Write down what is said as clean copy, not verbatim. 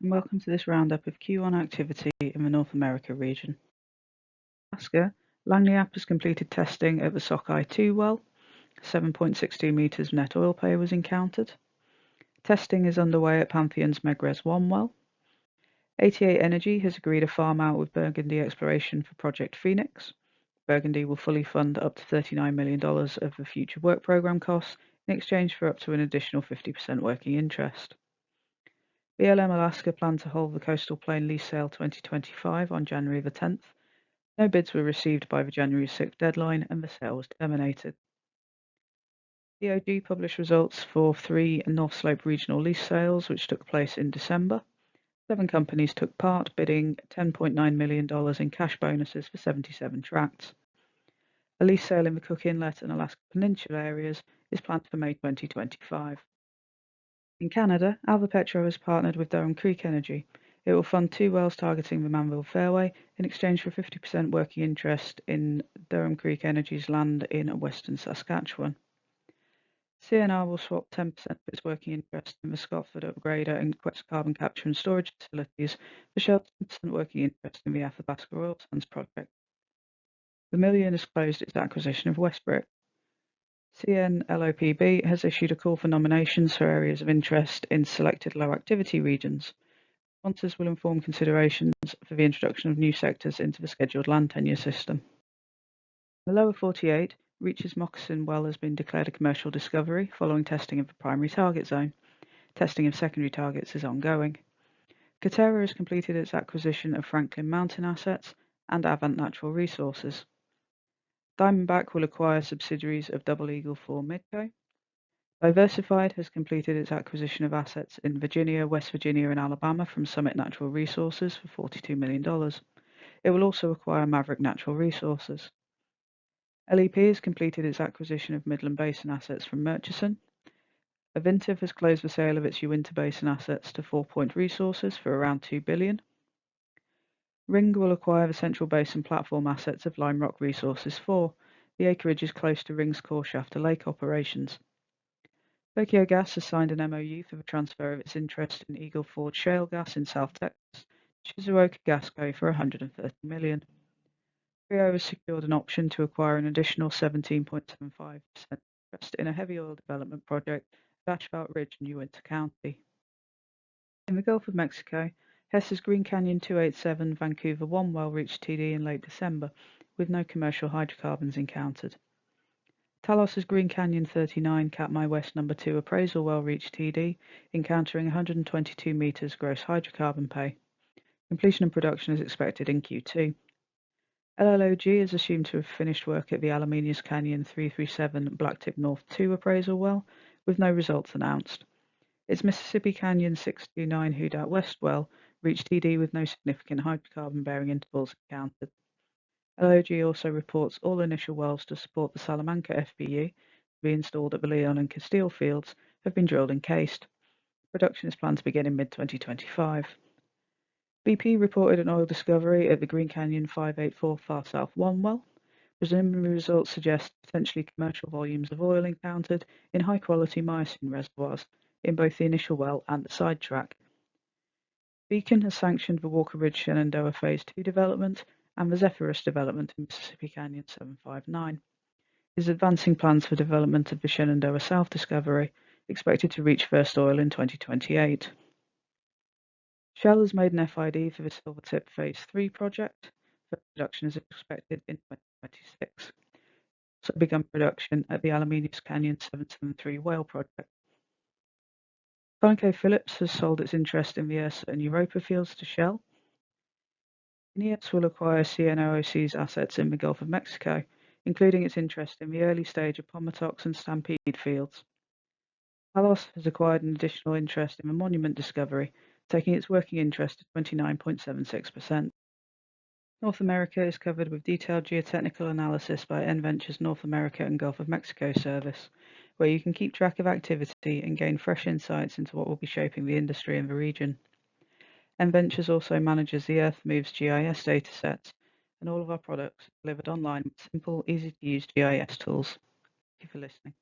and welcome to this roundup of Q1 activity in the North America region. Alaska, Langley App has completed testing at the Sockeye 2 well. 7.62 meters net oil pay was encountered. Testing is underway at Pantheon's Megrez 1 well. 88 Energy has agreed a farm out with Burgundy Exploration for Project Phoenix. Burgundy will fully fund up to $39 million of the future work program costs in exchange for up to an additional 50% working interest. BLM Alaska planned to hold the Coastal Plain Lease Sale 2025 on January the 10th. No bids were received by the January 6th deadline and the sale was terminated. EOG published results for 3 North Slope regional lease sales which took place in December. 7 companies took part, bidding $10.9 million in cash bonuses for 77 tracts. A lease sale in the Cook Inlet and Alaska Peninsula areas is planned for May 2025. In Canada, Alvopetro has partnered with Durham Creek Energy. It will fund 2 wells targeting the Manville Fairway in exchange for 50% working interest in Durham Creek Energy's land in western Saskatchewan. CNR will swap 10% of its working interest in the Scotford Upgrader and Quest carbon capture and storage facilities for Shell's 10% working interest in the Athabasca Oil Sands project. Vermilion has closed its acquisition of Westbrick. CNLOPB has issued a call for nominations for areas of interest in selected low-activity regions. Sponsors will inform considerations for the introduction of new sectors into the scheduled land tenure system. In the lower 48, Reach's Moccasin well has been declared a commercial discovery following testing of the primary target zone. Testing of secondary targets is ongoing. Coterra has completed its acquisition of Franklin Mountain assets and Avant Natural Resources. Diamondback will acquire subsidiaries of Double Eagle for Midco. Diversified has completed its acquisition of assets in Virginia, West Virginia and Alabama from Summit Natural Resources for $42 million. It will also acquire Maverick Natural Resources. LEP has completed its acquisition of Midland Basin assets from Murchison. Avintiv has closed the sale of its Uinta Basin assets to 4 Point Resources for around $2 billion. Ring will acquire the Central Basin platform assets of Lime Rock Resources 4. The acreage is close to Ring's core Shafter Lake operations. Tokyo Gas has signed an MOU for the transfer of its interest in Eagle Ford shale gas in South Texas to Shizuoka Gas Co. for $130 million. Rio has secured an option to acquire an additional 17.75% interest in a heavy oil development project at Asphalt Ridge in Uinta County. In the Gulf of Mexico, Hess's Green Canyon 287 Vancouver 1 well reached TD in late December, with no commercial hydrocarbons encountered. Talos's Green Canyon 39 Katmai West No. 2 appraisal well reached TD, encountering 122 meters gross hydrocarbon pay. Completion and production is expected in Q2. LLOG is assumed to have finished work at the Alamenius Canyon 337 Blacktip North 2 appraisal well, with no results announced. Its Mississippi Canyon 629 Houdat West well reached TD with no significant hydrocarbon-bearing intervals encountered. LOG also reports all initial wells to support the Salamanca FPU to be installed at the Leon and Castile fields have been drilled and cased. Production is planned to begin in mid-2025. BP reported an oil discovery at the Green Canyon 584 Far South 1 well. Preliminary results suggest potentially commercial volumes of oil encountered in high-quality Miocene reservoirs in both the initial well and the sidetrack. Beacon has sanctioned the Walker Ridge Shenandoah Phase 2 development and the Zephyrus development in Mississippi Canyon 759. It is advancing plans for development of the Shenandoah South discovery, expected to reach first oil in 2028. Shell has made an FID for the Silvertip Phase 3 project. First production is expected in 2026. Also begun production at the Alamenius Canyon 773 whale project. ConocoPhillips has sold its interest in the Ursa and Europa fields to Shell. INEOS will acquire CNOOC's assets in the Gulf of Mexico, including its interest in the early stage Appomattox and Stampede fields. Talos has acquired an additional interest in the Monument discovery, taking its working interest to 29.76%. North America is covered with detailed geotechnical analysis by NVentures North America and Gulf of Mexico service, where you can keep track of activity and gain fresh insights into what will be shaping the industry in the region. NVentures also manages the EarthMoves GIS datasets, and all of our products are delivered online with simple, easy-to-use GIS tools. Thank you for listening.